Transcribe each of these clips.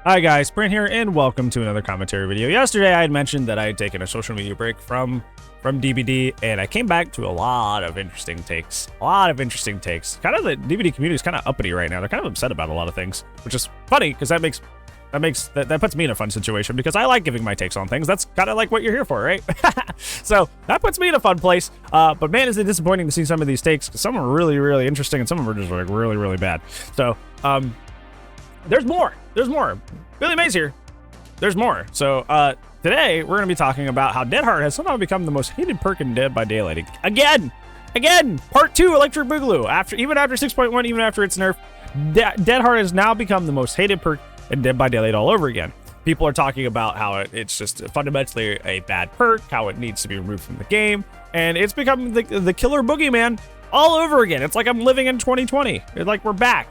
Hi guys, Sprint here, and welcome to another commentary video. Yesterday I had mentioned that I had taken a social media break from DBD, and I came back to a lot of interesting takes. Kind of the DBD community is kind of uppity right now. They're kind of upset about a lot of things, which is funny because that puts me in a fun situation because I like giving my takes on things. That's kind of like what you're here for, right? So that puts me in a fun place. But man, is it disappointing to see some of these takes because some are really, really interesting and some of them are just like really, really bad. So there's more. Billy Mays here. There's more. So today we're going to be talking about how Dead Hard has somehow become the most hated perk in Dead by Daylight. Again, part 2, Electric Boogaloo. Even after 6.1, even after its nerf, Dead Hard has now become the most hated perk in Dead by Daylight all over again. People are talking about how it's just fundamentally a bad perk, how it needs to be removed from the game, and it's become the killer boogeyman all over again. It's like I'm living in 2020. It's like we're back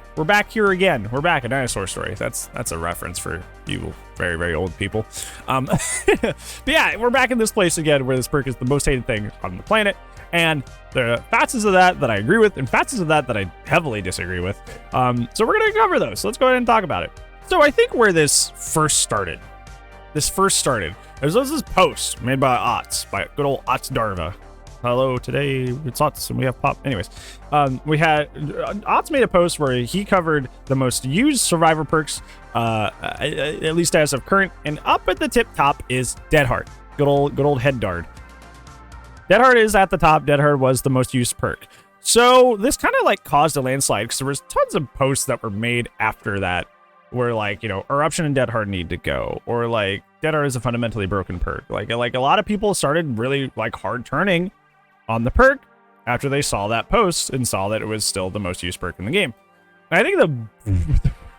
here again. We're back. A dinosaur story. That's a reference for you very, very old people. But yeah, we're back in this place again where this perk is the most hated thing on the planet. And there are facets of that I agree with and facets of that I heavily disagree with. So we're going to cover those. So let's go ahead and talk about it. So I think where this first started, there's this post made by Otts, by good old Otts Darva. Hello, today it's Otts and we have pop. Anyways, Otts made a post where he covered the most used survivor perks, at least as of current, and up at the top is Dead Hard. Good old head dard. Dead Hard is at the top. Dead Hard was the most used perk. So this kind of like caused a landslide because there was tons of posts that were made after that where like, Eruption and Dead Hard need to go, or like Dead Hard is a fundamentally broken perk. Like a lot of people started really like hard turning on the perk after they saw that post and saw that it was still the most used perk in the game. And I think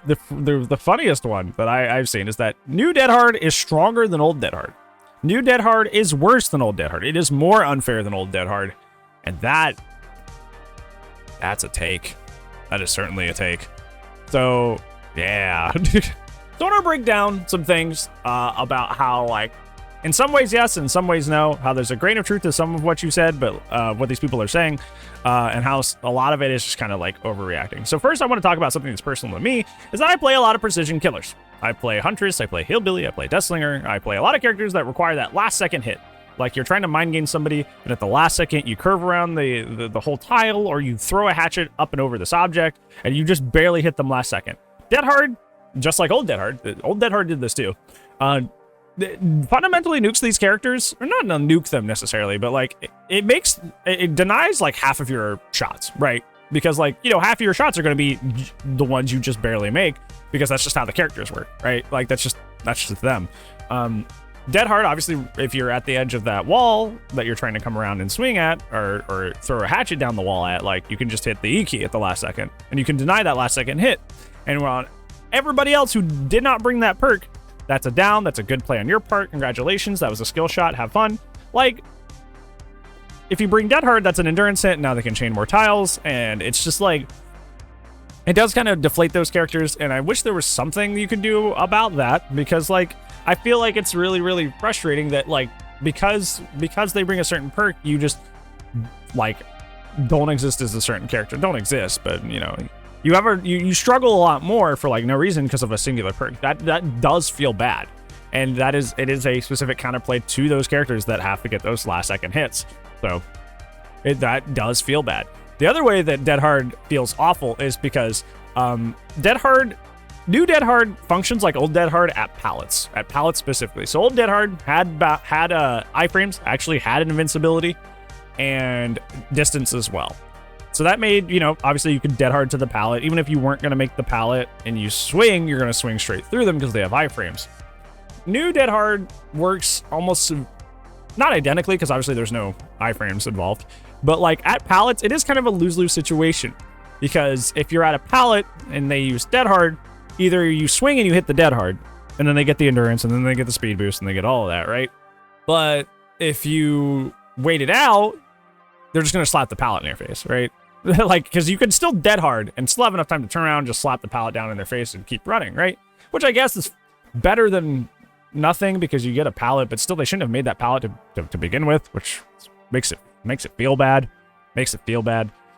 the funniest one that I've seen is that new Dead Hard is stronger than old Dead Hard. New Dead Hard is worse than old Dead Hard. It is more unfair than old Dead Hard. And that's a take. That is certainly a take. So yeah. So I want to break down some things about how, like, in some ways yes, in some ways no, how there's a grain of truth to some of what you said, but what these people are saying, and how a lot of it is just kind of like overreacting. So first I want to talk about something that's personal to me, is that I play a lot of precision killers. I play Huntress, I play Hillbilly, I play Deathslinger, I play a lot of characters that require that last second hit. Like you're trying to mind game somebody, and at the last second you curve around the whole tile, or you throw a hatchet up and over this object, and you just barely hit them last second. Dead Hard, just like old Dead Hard did this too. Fundamentally nukes these characters, or not nuke them necessarily, but like it denies like half of your shots, right? Because like, half of your shots are going to be the ones you just barely make, because that's just how the characters work, right? Like that's just them. Dead Hard, obviously, if you're at the edge of that wall that you're trying to come around and swing at, or throw a hatchet down the wall at, like you can just hit the E key at the last second, and you can deny that last second hit. And on everybody else who did not bring that perk, that's a down. That's a good play on your part. Congratulations. That was a skill shot. Have fun. Like, if you bring Dead Hard, that's an endurance hit. Now they can chain more tiles. And it's just like, it does kind of deflate those characters. And I wish there was something you could do about that, because like, I feel like it's really, really frustrating that like, because they bring a certain perk, you just like don't exist as a certain character. Don't exist, but you struggle a lot more for like no reason because of a singular perk. That does feel bad, and it is a specific counterplay to those characters that have to get those last second hits. So that does feel bad. The other way that Dead Hard feels awful is because new Dead Hard functions like old Dead Hard at pallets specifically. So old Dead Hard had iframes, actually had an invincibility and distance as well. So that made, obviously you could Dead Hard to the pallet. Even if you weren't going to make the pallet and you swing, you're going to swing straight through them because they have iframes. New Dead Hard works almost, not identically, because obviously there's no iframes involved. But like at pallets, it is kind of a lose-lose situation. Because if you're at a pallet and they use Dead Hard, either you swing and you hit the Dead Hard, and then they get the endurance, and then they get the speed boost, and they get all of that, right? But if you wait it out, they're just going to slap the pallet in your face, right? Like, because you can still Dead Hard and still have enough time to turn around and just slap the pallet down in their face and keep running, right? Which I guess is better than nothing, because you get a pallet, but still they shouldn't have made that pallet to begin with, which makes it feel bad.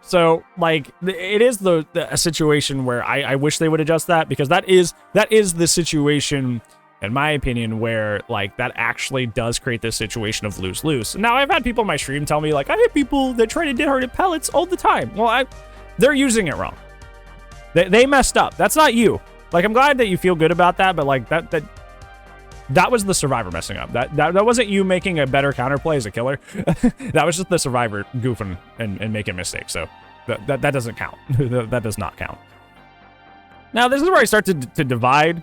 So like it is a situation where I wish they would adjust that, because that is the situation, in my opinion, where like that actually does create this situation of lose-lose. Now I've had people in my stream tell me like, I hit people that try to dead hard at pellets all the time. Well, they're using it wrong. They messed up. That's not you. Like, I'm glad that you feel good about that, but like that was the survivor messing up. That wasn't you making a better counterplay as a killer. That was just the survivor goofing and making mistakes. So that doesn't count. That does not count. Now this is where I start to divide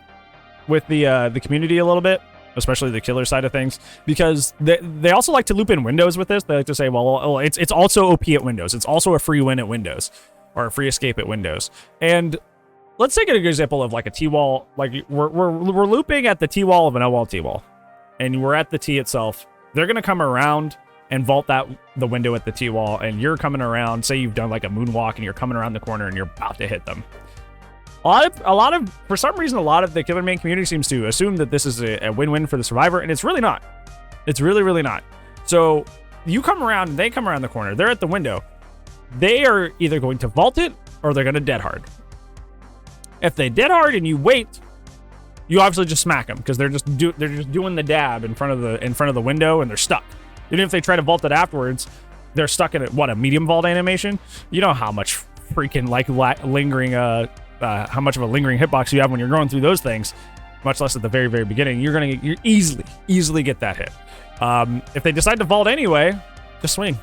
with the community a little bit, especially the killer side of things, because they also like to loop in windows with this. They like to say, well, it's also OP at windows. It's also a free win at windows, or a free escape at windows. And let's take an example of like a T-wall. Like we're looping at the T-wall of an O-wall T-wall, and we're at the T itself. They're gonna come around and vault the window at the T-wall, and you're coming around. Say you've done like a moonwalk, and you're coming around the corner, and you're about to hit them. A lot of for some reason, a lot of the killer main community seems to assume that this is a win-win for the survivor, and it's really not. It's really not. So you come around, and they come around the corner. They're at the window. They are either going to vault it, or they're gonna dead hard. If they dead hard and you wait, you obviously just smack them, because they're just doing the dab in front of the window, and they're stuck. Even if they try to vault it afterwards, they're stuck in a medium vault animation. You know how much freaking like lingering how much of a lingering hitbox you have when you're going through those things, much less at the very beginning. You easily get that hit. If they decide to vault anyway, just swing.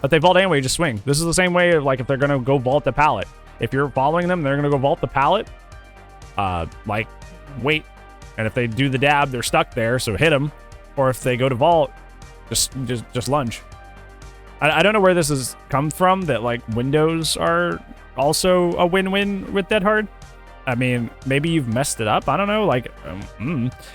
If they vault anyway, just swing. This is the same way of like if they're gonna go vault the pallet. If you're following them, they're gonna go vault the pallet. Like wait, and if they do the dab, they're stuck there, so hit them. Or if they go to vault, just lunge. I don't know where this has come from, that like windows are also a win-win with dead hard. I mean, maybe you've messed it up. I don't know. Like,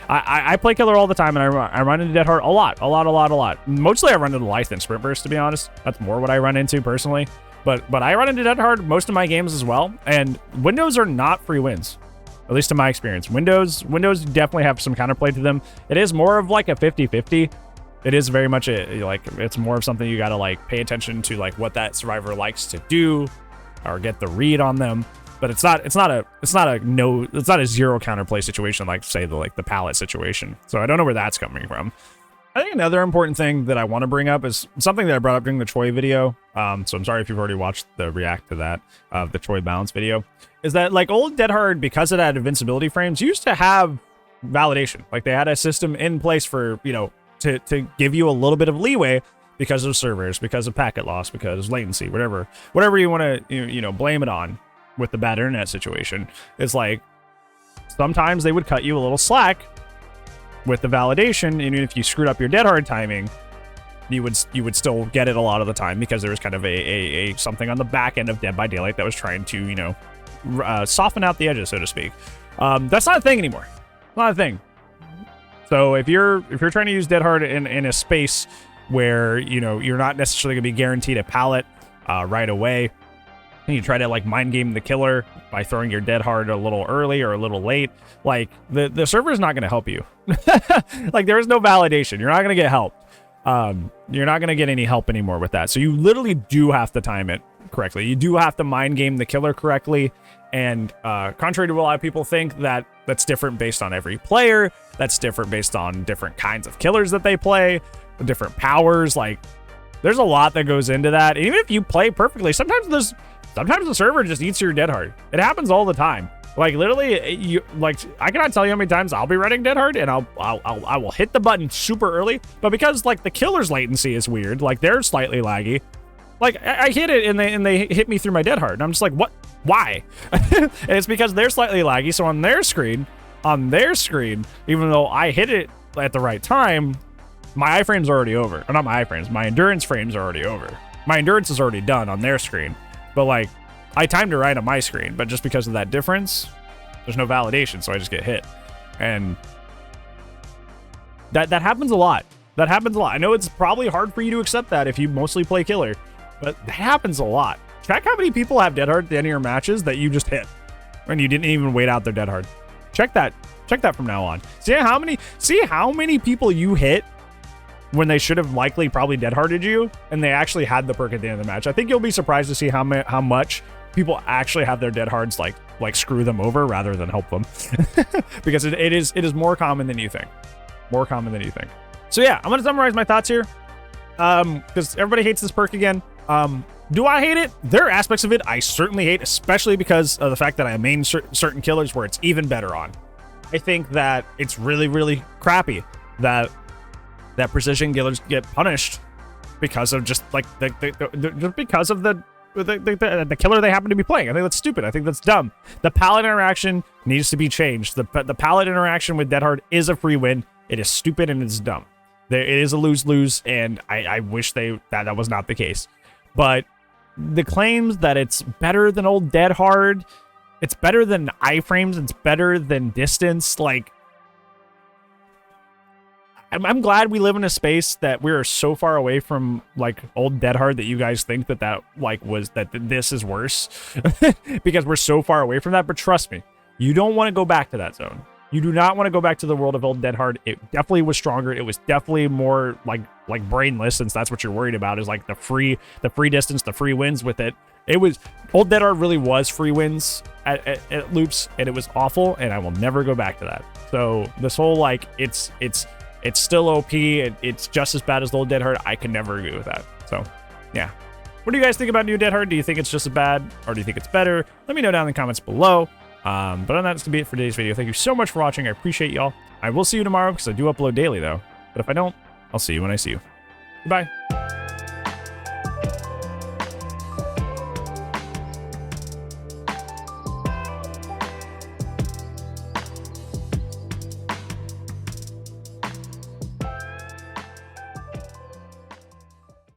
I play killer all the time, and I run into dead hard a lot. Mostly I run into Lithe and Sprint Burst, to be honest. That's more what I run into personally. But I run into dead hard most of my games as well. And windows are not free wins, at least in my experience. Windows definitely have some counterplay to them. It is more of like a 50-50. It is very much it's more of something you got to like pay attention to, like what that survivor likes to do, or get the read on them. But it's not a zero counterplay situation like say the pallet situation. So I don't know where that's coming from. I think another important thing that I want to bring up is something that I brought up during the Choi video. So I'm sorry if you've already watched the react to that the Choi balance video. Is that like old Dead Hard, because it had invincibility frames, used to have validation. Like they had a system in place for, you know, to give you a little bit of leeway because of servers, because of packet loss, because of latency, whatever you want to you know blame it on with the bad internet situation. It's like sometimes they would cut you a little slack with the validation, even if you screwed up your dead hard timing, you would still get it a lot of the time, because there was kind of a something on the back end of Dead by Daylight that was trying to, you know, soften out the edges, so to speak. That's not a thing anymore. Not a thing. So if you're trying to use dead hard in a space where, you know, you're not necessarily gonna be guaranteed a pallet right away, and you try to like mind game the killer by throwing your dead hard a little early or a little late, like the server is not going to help you. Like there is no validation. You're not going to get help. You're not going to get any help anymore with that. So you literally do have to time it correctly. You do have to mind game the killer correctly. And contrary to what a lot of people think, that's different based on every player. That's different based on different kinds of killers that they play, different powers. Like there's a lot that goes into that. And even if you play perfectly, sometimes the server just eats your dead hard. It happens all the time. Like literally, I cannot tell you how many times I'll be running dead hard and I will hit the button super early, but because like the killer's latency is weird, like they're slightly laggy. Like I hit it and they hit me through my dead hard, and I'm just like, what? Why? And it's because they're slightly laggy. So on their screen, even though I hit it at the right time, my iframes are already over. Or not my iframes, my endurance frames are already over. My endurance is already done on their screen. But like, I timed it right on my screen, but just because of that difference, there's no validation, so I just get hit. And that happens a lot. That happens a lot. I know it's probably hard for you to accept that if you mostly play killer, but that happens a lot. Check how many people have dead hard at the end of your matches that you just hit, and you didn't even wait out their dead hard. Check that. Check that from now on. See how many people you hit when they should have likely probably dead-hearted you, and they actually had the perk at the end of the match. I think you'll be surprised to see how much people actually have their dead hards like screw them over rather than help them, because it is more common than you think. More common than you think. So yeah, I'm gonna summarize my thoughts here, because everybody hates this perk again. Do I hate it? There are aspects of it I certainly hate, especially because of the fact that I main certain killers where it's even better on. I think that it's really, really crappy that precision killers get punished because of just like because of the killer they happen to be playing. I think that's stupid. I think that's dumb. The pallet interaction needs to be changed. The pallet interaction with Dead Hard is a free win. It is stupid and it's dumb. It is a lose-lose, and I wish that was not the case. But the claims that it's better than old Dead Hard, it's better than iframes, it's better than distance, like, I'm glad we live in a space that we're so far away from like old Dead Hard that you guys think that this is worse because we're so far away from that. But trust me, you don't want to go back to that zone. You do not want to go back to the world of old Dead Hard. It definitely was stronger. It was definitely more like brainless, since that's what you're worried about, is like the free distance, the free wins with it. It was old Dead Hard really was free wins at loops, and it was awful, and I will never go back to that. So this whole like it's still OP, it's just as bad as the old Dead Hard, I can never agree with that. So yeah, what do you guys think about new Dead Hard? Do you think it's just as bad, or do you think it's better? Let me know down in the comments below. But on that's gonna be it for today's video. Thank you so much for watching. I appreciate y'all. I will see you tomorrow because I do upload daily though. But if I don't, I'll see you when I see you. Goodbye.